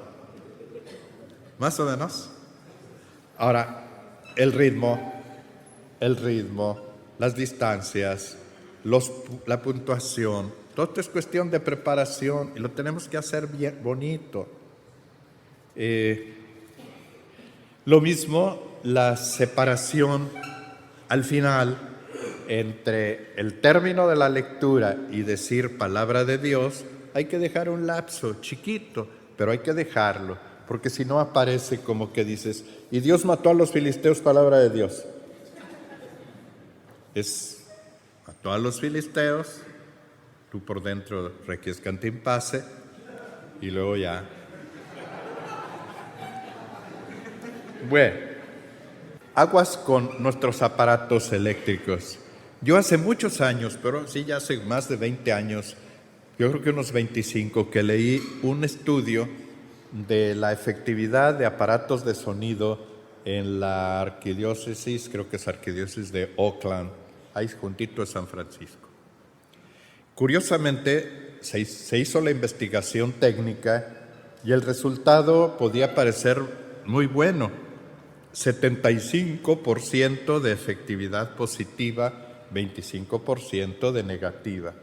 S1: Más o menos. Ahora, el ritmo, las distancias, la puntuación, todo esto es cuestión de preparación y lo tenemos que hacer bien bonito. Lo mismo la separación al final entre el término de la lectura y decir palabra de Dios. Hay que dejar un lapso chiquito, pero hay que dejarlo, porque si no aparece como que dices, y Dios mató a los filisteos, palabra de Dios. Mató a los filisteos, tú por dentro requiescante impase, y luego ya. Bueno, aguas con nuestros aparatos eléctricos. Yo hace muchos años, pero sí ya hace más de 20 años, yo creo que unos 25, que leí un estudio de la efectividad de aparatos de sonido en la arquidiócesis, creo que es arquidiócesis de Oakland, ahí juntito de San Francisco. Curiosamente, se hizo la investigación técnica y el resultado podía parecer muy bueno. 75% de efectividad positiva, 25% de negativa.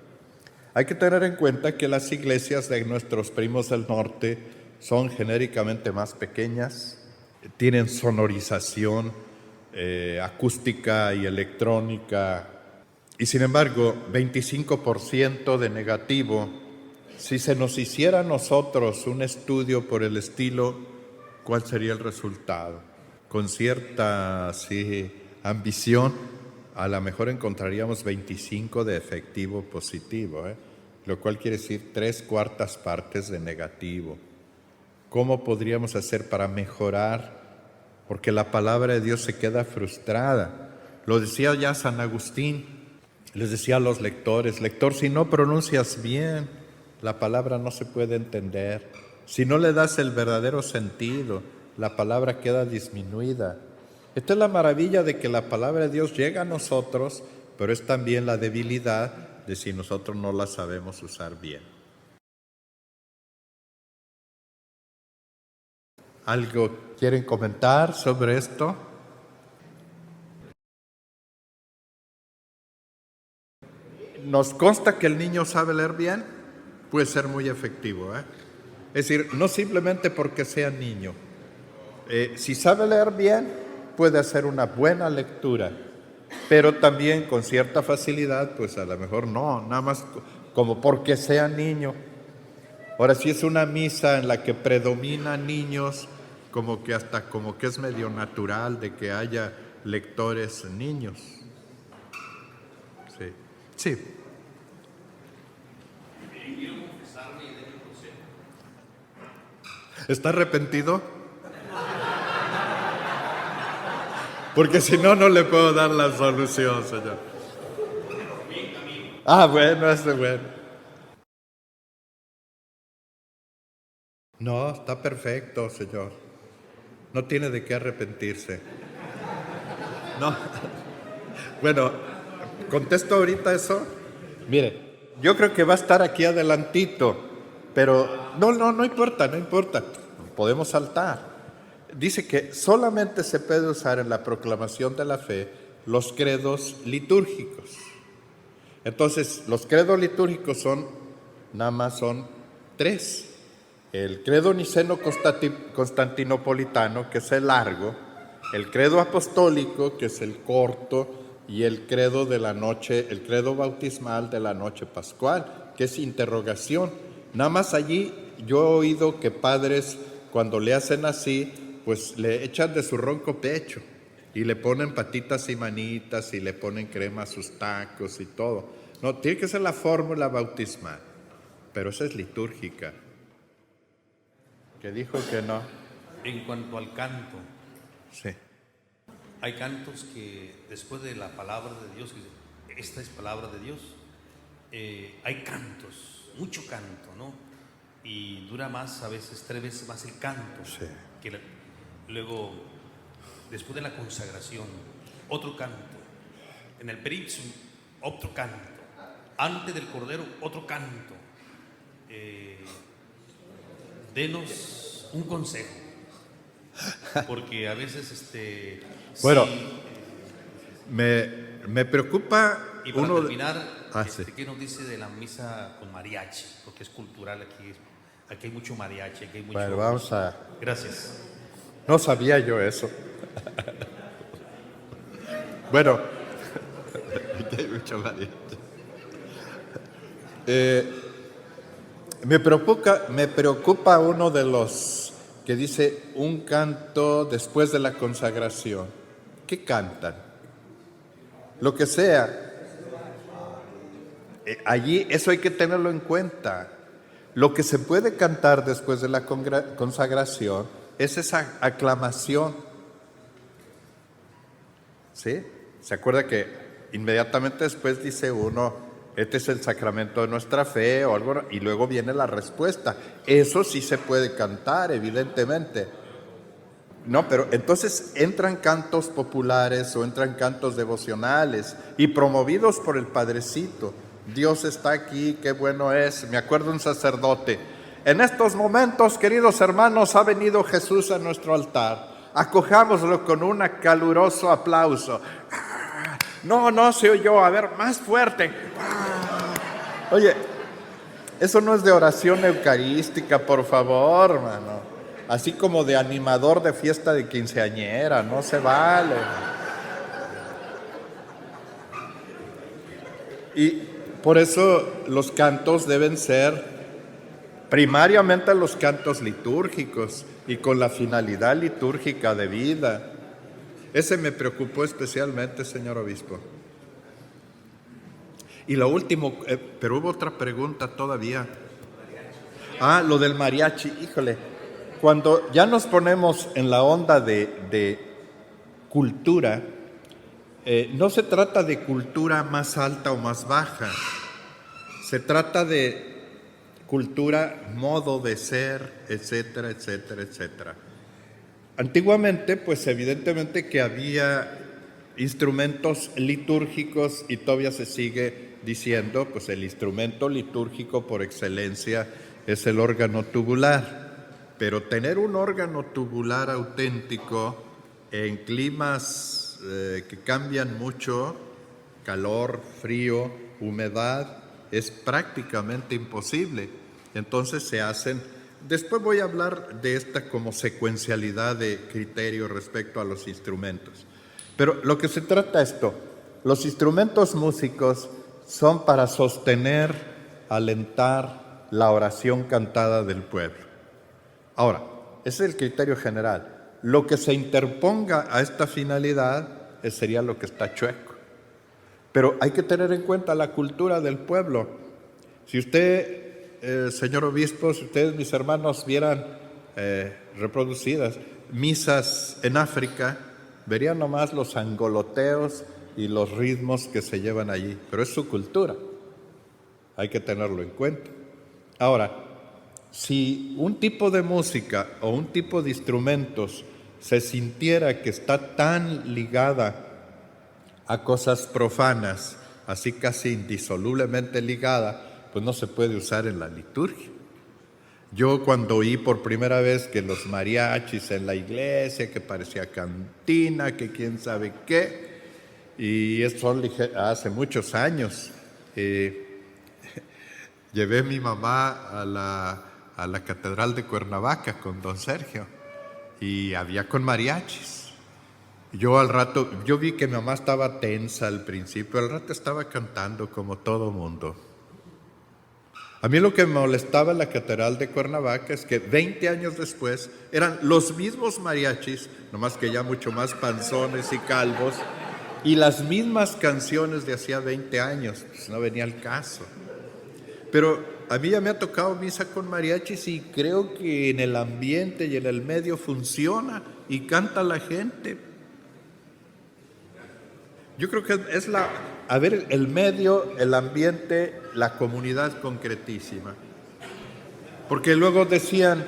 S1: Hay que tener en cuenta que las iglesias de nuestros primos del norte son genéricamente más pequeñas, tienen sonorización acústica y electrónica, y sin embargo 25% de negativo. Si se nos hiciera a nosotros un estudio por el estilo, ¿cuál sería el resultado? Con cierta ambición, a lo mejor encontraríamos 25 de efectivo positivo, lo cual quiere decir 3/4 partes de negativo. ¿Cómo podríamos hacer para mejorar? Porque la palabra de Dios se queda frustrada. Lo decía ya San Agustín, les decía a los lectores, lector, si no pronuncias bien, la palabra no se puede entender. Si no le das el verdadero sentido, la palabra queda disminuida. Esta es la maravilla de que la palabra de Dios llega a nosotros, pero es también la debilidad de si nosotros no la sabemos usar bien. Algo ¿Quieren comentar sobre esto? Nos consta que el niño sabe leer bien, puede ser muy efectivo, ¿eh? Es decir, no simplemente porque sea niño. Si sabe leer bien, puede hacer una buena lectura, pero también con cierta facilidad, pues a lo mejor no, nada más como porque sea niño. Ahora, si es una misa en la que predominan niños, como que hasta como que es medio natural de que haya lectores niños. Sí. Sí. ¿Está arrepentido? Porque si no, no le puedo dar la solución, Señor. Ah, bueno, ese bueno. No, está perfecto, Señor. No tiene de qué arrepentirse. No. Bueno, contesto ahorita eso. Mire, yo creo que va a estar aquí adelantito, pero no importa, no importa. Podemos saltar. Dice que solamente se puede usar en la proclamación de la fe los credos litúrgicos. Entonces, los credos litúrgicos nada más son 3. El credo niceno-constantinopolitano, que es el largo, el credo apostólico, que es el corto, y el credo de la noche, el credo bautismal de la noche pascual, que es interrogación. Nada más allí yo he oído que padres, cuando le hacen así, pues le echan de su ronco pecho y le ponen patitas y manitas y le ponen crema a sus tacos y todo. No, tiene que ser la fórmula bautismal, pero esa es litúrgica. Que dijo que no.
S2: En cuanto al canto,
S1: Sí.
S2: hay cantos que después de la palabra de Dios, esta es palabra de Dios, hay cantos, mucho canto, ¿no? Y dura más, a veces 3 veces más el canto.
S1: Sí.
S2: Luego, después de la consagración, otro canto. En el Peripsum, otro canto. Antes del Cordero, otro canto. Denos un consejo, porque a veces
S1: Bueno,
S2: sí,
S1: me preocupa
S2: y para terminar,
S1: sí.
S2: ¿qué nos dice de la misa con mariachi? Porque es cultural aquí hay mucho mariachi, aquí hay mucho...
S1: Bueno, vamos a...
S2: Gracias.
S1: No sabía yo eso. Bueno, aquí hay mucho mariachi. Me preocupa uno de los que dice un canto después de la consagración. ¿Qué cantan? Lo que sea. Allí eso hay que tenerlo en cuenta. Lo que se puede cantar después de la consagración es esa aclamación. ¿Sí? ¿Se acuerda que inmediatamente después dice uno, este es el sacramento de nuestra fe o algo, y luego viene la respuesta? Eso sí se puede cantar, evidentemente. No, pero entonces entran cantos populares o entran cantos devocionales y promovidos por el Padrecito. Dios está aquí, qué bueno es. Me acuerdo un sacerdote. En estos momentos, queridos hermanos, ha venido Jesús a nuestro altar. Acojámoslo con un caluroso aplauso. No se oyó. A ver, más fuerte. Oye, eso no es de oración eucarística, por favor, hermano. Así como de animador de fiesta de quinceañera, no se vale. Y por eso los cantos deben ser primariamente los cantos litúrgicos y con la finalidad litúrgica de vida. Ese me preocupó especialmente, señor obispo. Y lo último, pero hubo otra pregunta todavía. Lo del mariachi, híjole. Cuando ya nos ponemos en la onda de cultura, no se trata de cultura más alta o más baja. Se trata de cultura, modo de ser, etcétera, etcétera, etcétera. Antiguamente, pues evidentemente que había instrumentos litúrgicos y todavía se sigue diciendo, pues el instrumento litúrgico por excelencia es el órgano tubular. pero tener un órgano tubular auténtico en climas que cambian mucho, calor, frío, humedad, es prácticamente imposible. Entonces se hacen. Después voy a hablar de esta como secuencialidad de criterios respecto a los instrumentos. Pero lo que se trata es esto: los instrumentos músicos son para sostener, alentar la oración cantada del pueblo. Ahora, ese es el criterio general. Lo que se interponga a esta finalidad sería lo que está chueco. Pero hay que tener en cuenta la cultura del pueblo. Si usted, señor obispo, si ustedes, mis hermanos, vieran reproducidas misas en África, verían nomás los angoloteos y los ritmos que se llevan allí. Pero es su cultura. Hay que tenerlo en cuenta. Ahora, si un tipo de música o un tipo de instrumentos se sintiera que está tan ligada a cosas profanas, así casi indisolublemente ligada, pues no se puede usar en la liturgia. Yo cuando oí por primera vez que los mariachis en la iglesia, que parecía cantina, que quién sabe qué, y eso hace muchos años, llevé a mi mamá a la Catedral de Cuernavaca con don Sergio y había con mariachis. Yo al rato, yo vi que mi mamá estaba tensa al principio, al rato estaba cantando como todo mundo. A mí lo que me molestaba en la Catedral de Cuernavaca es que 20 años después eran los mismos mariachis, nomás que ya mucho más panzones y calvos, y las mismas canciones de hacía 20 años, pues no venía al caso. Pero a mí ya me ha tocado misa con mariachis y creo que en el ambiente y en el medio funciona y canta la gente. Yo creo que es el medio, el ambiente, la comunidad concretísima. Porque luego decían,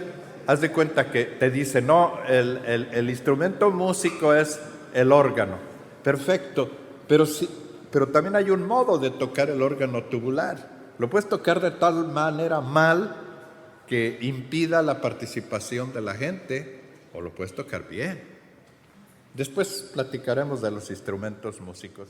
S1: haz de cuenta que te dicen, no, el instrumento músico es el órgano. Perfecto, pero también hay un modo de tocar el órgano tubular. Lo puedes tocar de tal manera mal que impida la participación de la gente, o lo puedes tocar bien. Después platicaremos de los instrumentos músicos.